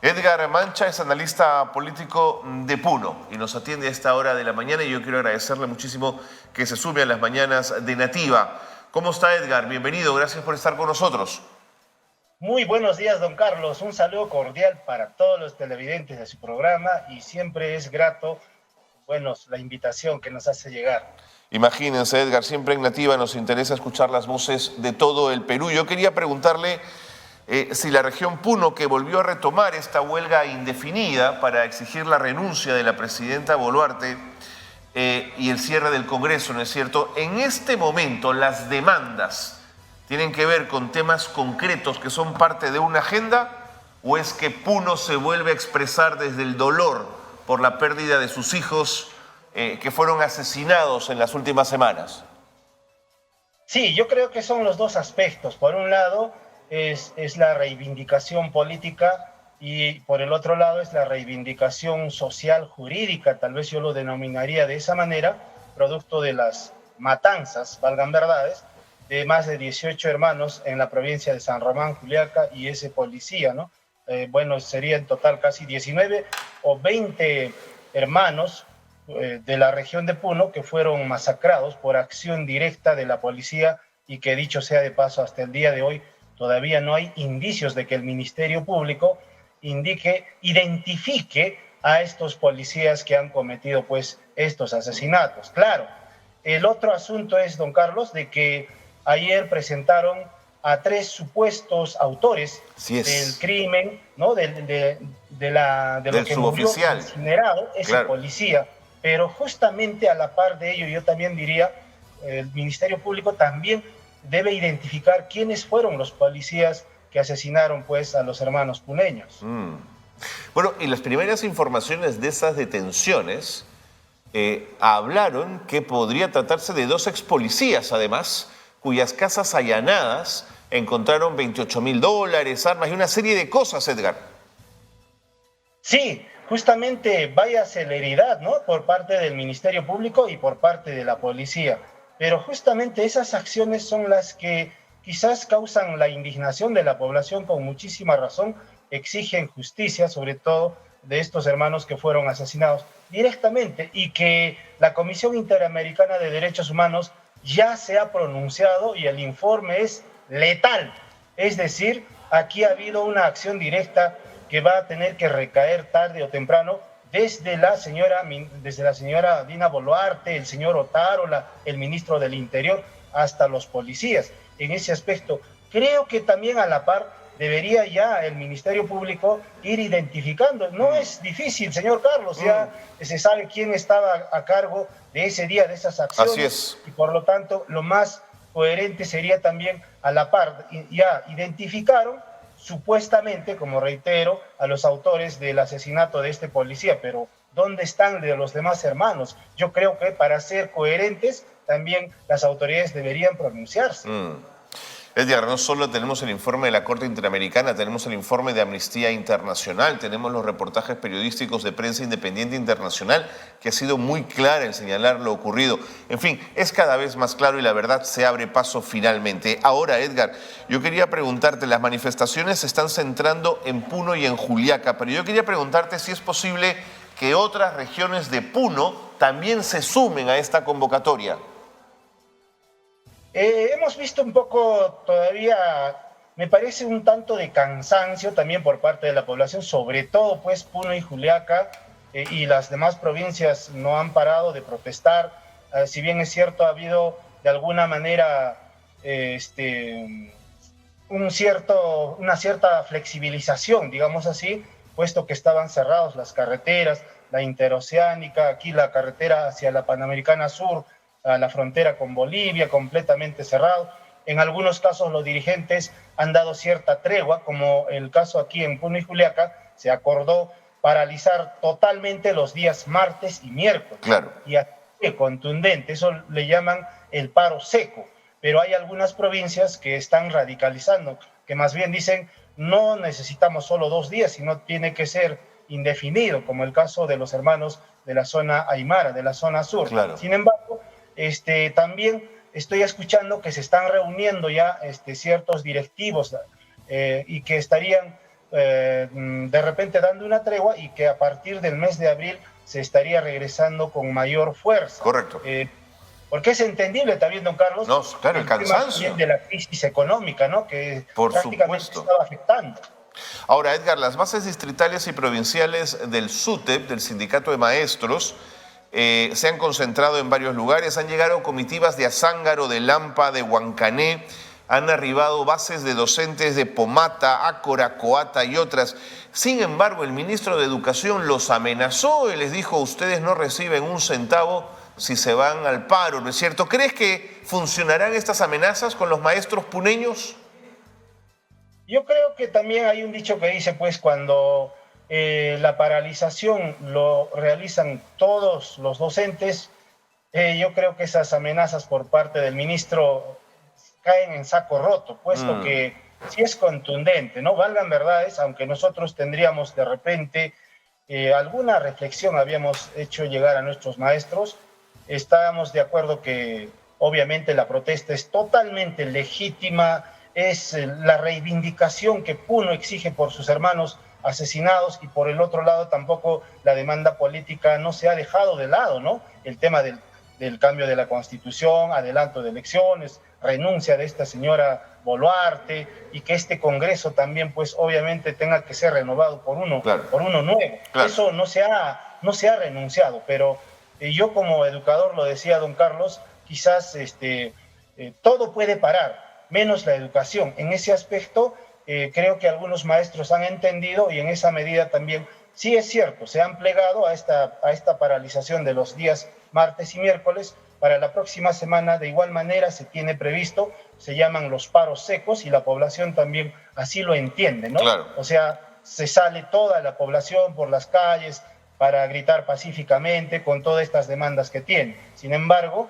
Edgar Mancha es analista político de Puno y nos atiende a esta hora de la mañana y yo quiero agradecerle muchísimo que se sume a las mañanas de Nativa. ¿Cómo está Edgar? Bienvenido, gracias por estar con nosotros. Muy buenos días, don Carlos. Un saludo cordial para todos los televidentes de su programa y siempre es grato, la invitación que nos hace llegar. Imagínense, Edgar, siempre en Nativa nos interesa escuchar las voces de todo el Perú. Yo quería preguntarle si la región Puno, que volvió a retomar esta huelga indefinida para exigir la renuncia de la presidenta Boluarte y el cierre del Congreso, ¿no es cierto? En este momento las demandas tienen que ver con temas concretos que son parte de una agenda, ¿o es que Puno se vuelve a expresar desde el dolor por la pérdida de sus hijos que fueron asesinados en las últimas semanas? Sí, yo creo que son los dos aspectos. Por un lado es la reivindicación política y por el otro lado es la reivindicación social jurídica, tal vez yo lo denominaría de esa manera, producto de las matanzas, valgan verdades, de más de 18 hermanos en la provincia de San Román, Juliaca, y ese policía, ¿no? Sería en total casi 19 o 20 hermanos de la región de Puno que fueron masacrados por acción directa de la policía y que, dicho sea de paso, hasta el día de hoy todavía no hay indicios de que el Ministerio Público identifique a estos policías que han cometido pues estos asesinatos. Claro, el otro asunto es, don Carlos, de que ayer presentaron a 3 supuestos autores del crimen, ¿no? de lo que murió incinerado, ese policía. Pero justamente a la par de ello, yo también diría, el Ministerio Público también debe identificar quiénes fueron los policías que asesinaron pues a los hermanos puneños. Bueno, y las primeras informaciones de esas detenciones hablaron que podría tratarse de 2 ex policías, además, cuyas casas allanadas encontraron $28.000, armas y una serie de cosas, Edgar. Sí, justamente vaya celeridad, ¿no? Por parte del Ministerio Público y por parte de la policía. Pero justamente esas acciones son las que quizás causan la indignación de la población con muchísima razón, exigen justicia, sobre todo de estos hermanos que fueron asesinados directamente y que la Comisión Interamericana de Derechos Humanos ya se ha pronunciado y el informe es letal. Es decir, aquí ha habido una acción directa que va a tener que recaer tarde o temprano desde la señora Dina Boluarte, el señor Otárola, el ministro del Interior, hasta los policías. En ese aspecto, creo que también a la par debería ya el Ministerio Público ir identificando. No es difícil, señor Carlos, ya se sabe quién estaba a cargo de ese día, de esas acciones. Así es. Y por lo tanto, lo más coherente sería también a la par, ya identificaron supuestamente, como reitero, a los autores del asesinato de este policía, pero ¿dónde están de los demás hermanos? Yo creo que para ser coherentes también las autoridades deberían pronunciarse. Edgar, no solo tenemos el informe de la Corte Interamericana, tenemos el informe de Amnistía Internacional, tenemos los reportajes periodísticos de Prensa Independiente Internacional, que ha sido muy clara en señalar lo ocurrido. En fin, es cada vez más claro y la verdad se abre paso finalmente. Ahora, Edgar, yo quería preguntarte, las manifestaciones se están centrando en Puno y en Juliaca, pero yo quería preguntarte si es posible que otras regiones de Puno también se sumen a esta convocatoria. Hemos visto un poco todavía, me parece un tanto de cansancio también por parte de la población, sobre todo pues Puno y Juliaca y las demás provincias no han parado de protestar. Si bien es cierto, ha habido de alguna manera una cierta flexibilización, digamos así, puesto que estaban cerradas las carreteras, la interoceánica, aquí la carretera hacia la Panamericana Sur, a la frontera con Bolivia, completamente cerrado. En algunos casos los dirigentes han dado cierta tregua, como el caso aquí en Puno y Juliaca, se acordó paralizar totalmente los días martes y miércoles. Claro. Y así contundente, eso le llaman el paro seco. Pero hay algunas provincias que están radicalizando, que más bien dicen, no necesitamos solo 2 días, sino tiene que ser indefinido, como el caso de los hermanos de la zona Aymara, de la zona sur. Claro. Sin embargo, también estoy escuchando que se están reuniendo ya ciertos directivos y que estarían de repente dando una tregua y que a partir del mes de abril se estaría regresando con mayor fuerza. Correcto. Porque es entendible también, don Carlos, No, claro, el cansancio de la crisis económica, ¿no? Que por prácticamente supuesto estaba afectando. Ahora, Edgar, las bases distritales y provinciales del SUTEP, del Sindicato de Maestros, se han concentrado en varios lugares. Han llegado comitivas de Azángaro, de Lampa, de Huancané. Han arribado bases de docentes de Pomata, Ácora, Coata y otras. Sin embargo, el ministro de Educación los amenazó y les dijo: ustedes no reciben un centavo si se van al paro, ¿no es cierto? ¿Crees que funcionarán estas amenazas con los maestros puneños? Yo creo que también hay un dicho que dice, pues, cuando la paralización lo realizan todos los docentes, yo creo que esas amenazas por parte del ministro caen en saco roto, puesto que sí es contundente, ¿no? Valgan verdades, aunque nosotros tendríamos de repente alguna reflexión, habíamos hecho llegar a nuestros maestros, estábamos de acuerdo que obviamente la protesta es totalmente legítima, es la reivindicación que Puno exige por sus hermanos asesinados, y por el otro lado tampoco la demanda política no se ha dejado de lado, ¿no? El tema del cambio de la Constitución, adelanto de elecciones, renuncia de esta señora Boluarte, y que este Congreso también, pues obviamente tenga que ser renovado por uno, claro, por uno nuevo. Claro. Eso no se ha renunciado, pero yo como educador, lo decía don Carlos, quizás todo puede parar, menos la educación. En ese aspecto, creo que algunos maestros han entendido, y en esa medida también, sí es cierto, se han plegado a esta paralización de los días martes y miércoles. Para la próxima semana, de igual manera, se tiene previsto, se llaman los paros secos, y la población también así lo entiende, ¿no? Claro. O sea, se sale toda la población por las calles para gritar pacíficamente con todas estas demandas que tiene. Sin embargo,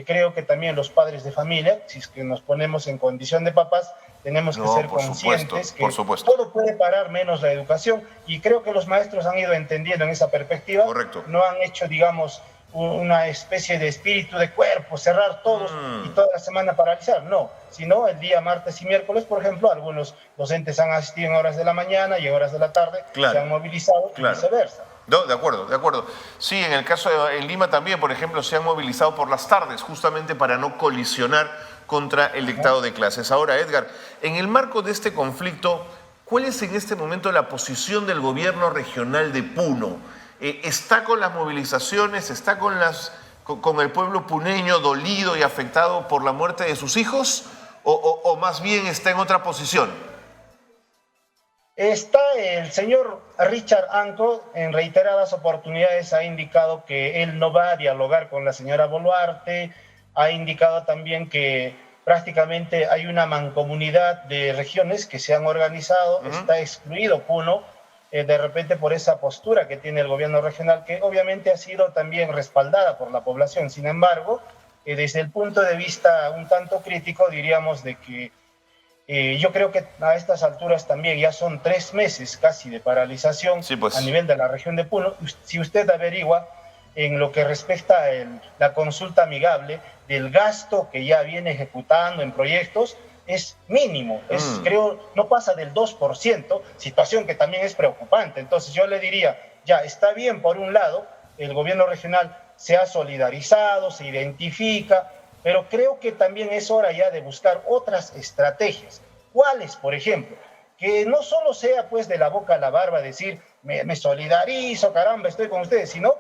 creo que también los padres de familia, si es que nos ponemos en condición de papás, tenemos que ser conscientes que todo puede parar menos la educación, y creo que los maestros han ido entendiendo en esa perspectiva. Correcto. No han hecho, digamos, una especie de espíritu de cuerpo, cerrar todos y toda la semana paralizar, no, sino el día martes y miércoles, por ejemplo, algunos docentes han asistido en horas de la mañana y en horas de la tarde, claro, se han movilizado, claro, y viceversa. No, de acuerdo, de acuerdo. Sí, en el caso de Lima también, por ejemplo, se han movilizado por las tardes, justamente para no colisionar contra el dictado de clases. Ahora, Edgar, en el marco de este conflicto, ¿cuál es en este momento la posición del gobierno regional de Puno? ¿Está con las movilizaciones, está con el pueblo puneño dolido y afectado por la muerte de sus hijos, o más bien está en otra posición? Está el señor Richard Anco, en reiteradas oportunidades ha indicado que él no va a dialogar con la señora Boluarte, ha indicado también que prácticamente hay una mancomunidad de regiones que se han organizado, está excluido Puno, de repente por esa postura que tiene el gobierno regional, que obviamente ha sido también respaldada por la población. Sin embargo, desde el punto de vista un tanto crítico, diríamos de que yo creo que a estas alturas también ya son 3 meses casi de paralización, sí, pues, a nivel de la región de Puno. Si usted averigua en lo que respecta a la consulta amigable, del gasto que ya viene ejecutando en proyectos, es mínimo, creo, no pasa del 2%, situación que también es preocupante. Entonces yo le diría, ya está bien, por un lado, el gobierno regional se ha solidarizado, se identifica, pero creo que también es hora ya de buscar otras estrategias. ¿Cuáles, por ejemplo? Que no solo sea pues de la boca a la barba decir, me solidarizo, caramba, estoy con ustedes, sino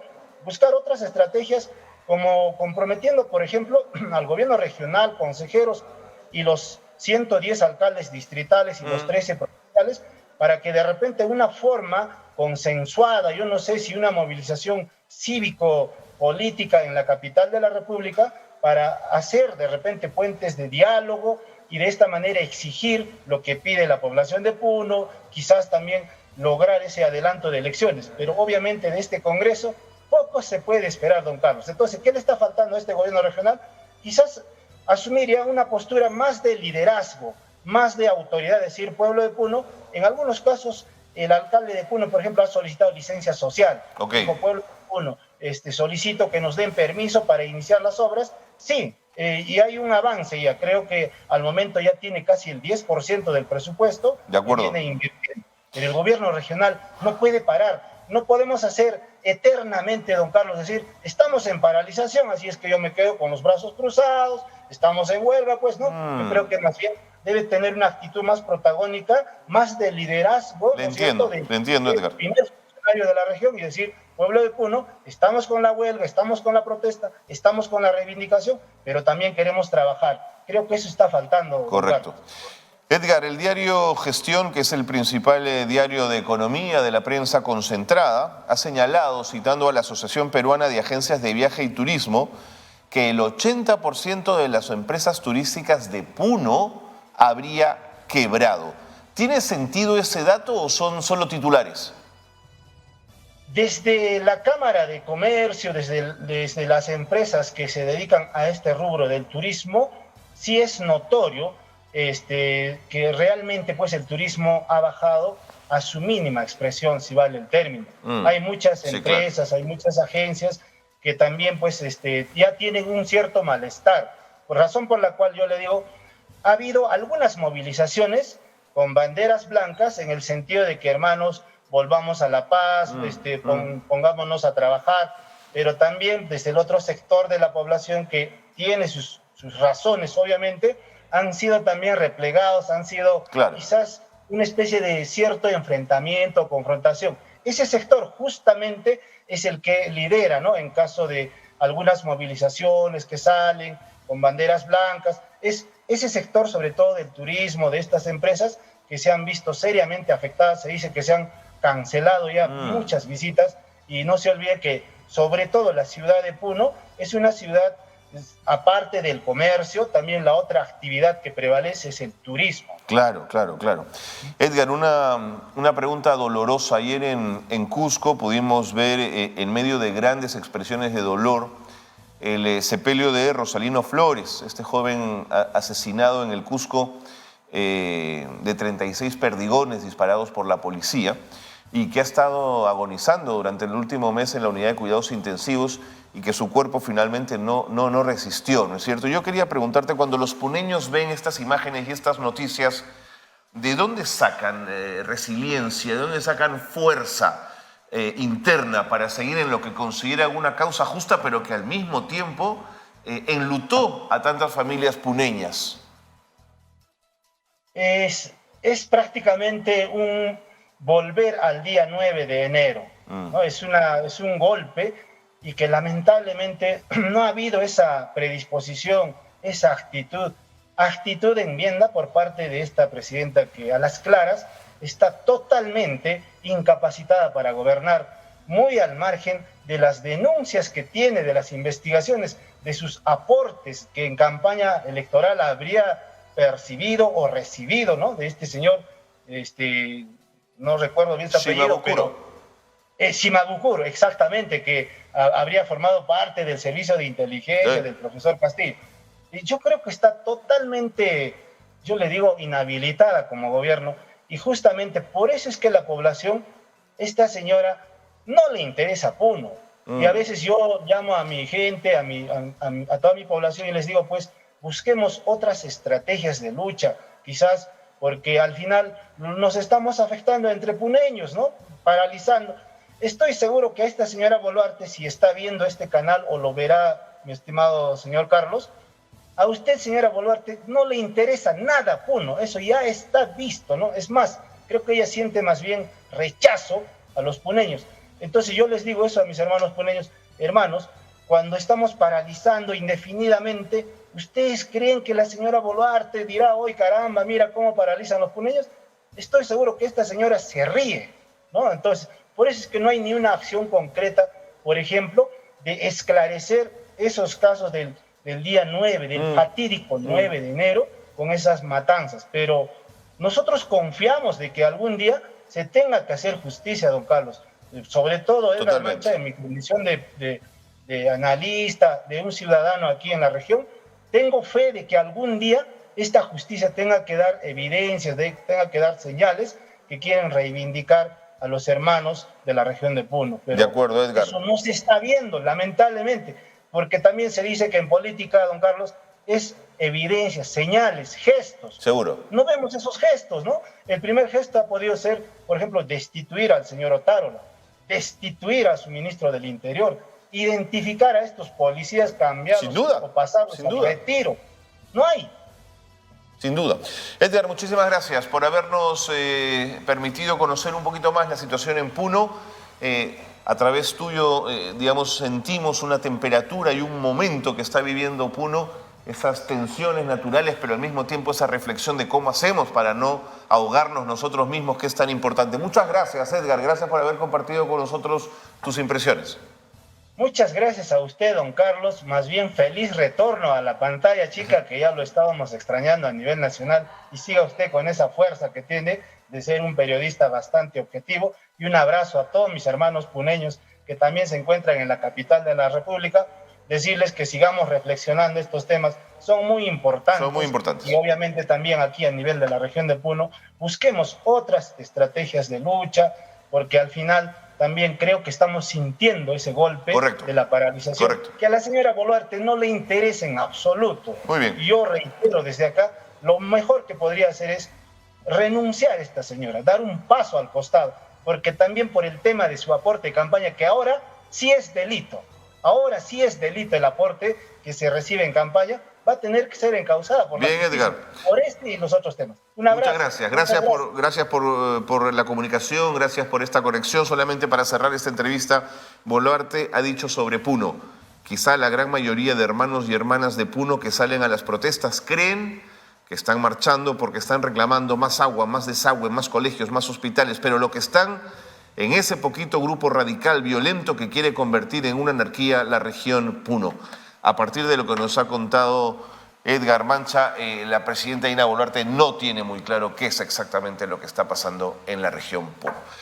buscar otras estrategias, como comprometiendo, por ejemplo, al gobierno regional, consejeros y los 110 alcaldes distritales y los 13 provinciales, para que de repente una forma consensuada, yo no sé si una movilización cívico-política en la capital de la República, para hacer de repente puentes de diálogo y de esta manera exigir lo que pide la población de Puno, quizás también lograr ese adelanto de elecciones. Pero obviamente de este Congreso poco se puede esperar, don Carlos. Entonces, ¿qué le está faltando a este gobierno regional? Quizás asumir ya una postura más de liderazgo, más de autoridad, decir, pueblo de Puno. En algunos casos, el alcalde de Puno, por ejemplo, ha solicitado licencia social. Como pueblo de Puno, solicito que nos den permiso para iniciar las obras. Sí, y hay un avance ya. Creo que al momento ya tiene casi el 10% del presupuesto. De acuerdo. Que viene invirtiendo. pero el gobierno regional no puede parar. No podemos hacer eternamente, don Carlos, decir, estamos en paralización, así es que yo me quedo con los brazos cruzados, estamos en huelga, pues no. Yo creo que más bien debe tener una actitud más protagónica, más de liderazgo, Le entiendo, Edgar. El primer funcionario de la región y decir, pueblo de Puno, estamos con la huelga, estamos con la protesta, estamos con la reivindicación, pero también queremos trabajar. Creo que eso está faltando. Correcto. Edgar, el diario Gestión, que es el principal diario de economía de la prensa concentrada, ha señalado, citando a la Asociación Peruana de Agencias de Viaje y Turismo, que el 80% de las empresas turísticas de Puno habría quebrado. ¿Tiene sentido ese dato o son solo titulares? Desde la Cámara de Comercio, desde las empresas que se dedican a este rubro del turismo, sí es notorio que realmente pues el turismo ha bajado a su mínima expresión, si vale el término. Hay muchas empresas, claro, hay muchas agencias que también pues ya tienen un cierto malestar, por razón por la cual yo le digo, ha habido algunas movilizaciones con banderas blancas en el sentido de que, hermanos, volvamos a la paz, pongámonos a trabajar, pero también desde el otro sector de la población que tiene sus razones, obviamente, han sido también replegados, han sido quizás una especie de cierto enfrentamiento o confrontación. Ese sector justamente es el que lidera, ¿no? En caso de algunas movilizaciones que salen con banderas blancas, es ese sector, sobre todo del turismo, de estas empresas, que se han visto seriamente afectadas. Se dice que se han cancelado ya muchas visitas, y no se olvide que sobre todo la ciudad de Puno es una ciudad, aparte del comercio, también la otra actividad que prevalece es el turismo. Claro. Edgar, una pregunta dolorosa. Ayer en Cusco pudimos ver, en medio de grandes expresiones de dolor, el sepelio de Rosalino Flores, este joven asesinado en el Cusco, de 36 perdigones disparados por la policía, y que ha estado agonizando durante el último mes en la unidad de cuidados intensivos, y que su cuerpo finalmente no resistió, ¿no es cierto? Yo quería preguntarte, cuando los puneños ven estas imágenes y estas noticias, ¿de dónde sacan resiliencia, de dónde sacan fuerza interna para seguir en lo que consideran una causa justa, pero que al mismo tiempo enlutó a tantas familias puneñas? Es prácticamente un volver al día 9 de enero, ¿no? Es un golpe, y que lamentablemente no ha habido esa predisposición, esa actitud de enmienda por parte de esta presidenta, que a las claras está totalmente incapacitada para gobernar, muy al margen de las denuncias que tiene, de las investigaciones, de sus aportes que en campaña electoral habría percibido o recibido, ¿no? De este señor, no recuerdo bien su apellido, pero Shimabukuro, exactamente, que habría formado parte del servicio de inteligencia del profesor Castillo. Y yo creo que está totalmente, yo le digo, inhabilitada como gobierno, y justamente por eso es que la población, esta señora, no le interesa Puno. Y a veces yo llamo a mi gente, a toda mi población, y les digo, pues, busquemos otras estrategias de lucha, quizás, porque al final nos estamos afectando entre puneños, ¿no? Paralizando. Estoy seguro que a esta señora Boluarte, si está viendo este canal o lo verá, mi estimado señor Carlos, a usted, señora Boluarte, no le interesa nada Puno, eso ya está visto, ¿no? Es más, creo que ella siente más bien rechazo a los puneños. Entonces yo les digo eso a mis hermanos puneños: hermanos, cuando estamos paralizando indefinidamente, ¿ustedes creen que la señora Boluarte dirá, hoy caramba, mira cómo paralizan los puneños? Estoy seguro que esta señora se ríe, ¿no? Entonces, por eso es que no hay ni una acción concreta, por ejemplo, de esclarecer esos casos del día 9, del fatídico 9 de enero, con esas matanzas. Pero nosotros confiamos de que algún día se tenga que hacer justicia, don Carlos. Sobre todo, Edgar Mancha, en mi condición de analista, de un ciudadano aquí en la región, tengo fe de que algún día esta justicia tenga que dar evidencias, tenga que dar señales que quieren reivindicar a los hermanos de la región de Puno. Pero de acuerdo, Edgar. Eso no se está viendo, lamentablemente, porque también se dice que en política, don Carlos, es evidencias, señales, gestos. Seguro. No vemos esos gestos, ¿no? El primer gesto ha podido ser, por ejemplo, destituir al señor Otárola, destituir a su ministro del Interior, identificar a estos policías cambiados Sin duda, o pasados sin al duda. retiro. No hay. Sin duda. Edgar, muchísimas gracias por habernos permitido conocer un poquito más la situación en Puno. A través tuyo, digamos, sentimos una temperatura y un momento que está viviendo Puno, esas tensiones naturales, pero al mismo tiempo esa reflexión de cómo hacemos para no ahogarnos nosotros mismos, que es tan importante. Muchas gracias, Edgar. Gracias por haber compartido con nosotros tus impresiones. Muchas gracias a usted, don Carlos. Más bien feliz retorno a la pantalla chica, que ya lo estábamos extrañando a nivel nacional. Y siga usted con esa fuerza que tiene de ser un periodista bastante objetivo. Y un abrazo a todos mis hermanos puneños que también se encuentran en la capital de la República. Decirles que sigamos reflexionando estos temas. Son muy importantes. Son muy importantes. Y obviamente también aquí a nivel de la región de Puno, busquemos otras estrategias de lucha, porque al final también creo que estamos sintiendo ese golpe. Correcto. De la paralización. Correcto. Que a la señora Boluarte no le interesa en absoluto. Muy bien. Y yo reitero desde acá, lo mejor que podría hacer es renunciar a esta señora, dar un paso al costado, porque también por el tema de su aporte de campaña, que ahora sí es delito, el aporte que se recibe en campaña, va a tener que ser encausada por Bien, Edgar. Por este y los otros temas. Un abrazo. Muchas gracias. Gracias por la comunicación, gracias por esta conexión. Solamente para cerrar esta entrevista, Boluarte ha dicho sobre Puno: quizá la gran mayoría de hermanos y hermanas de Puno que salen a las protestas creen que están marchando porque están reclamando más agua, más desagüe, más colegios, más hospitales, pero lo que están en ese poquito grupo radical, violento, que quiere convertir en una anarquía la región Puno. A partir de lo que nos ha contado Edgar Mancha, la presidenta Dina Boluarte no tiene muy claro qué es exactamente lo que está pasando en la región Puno.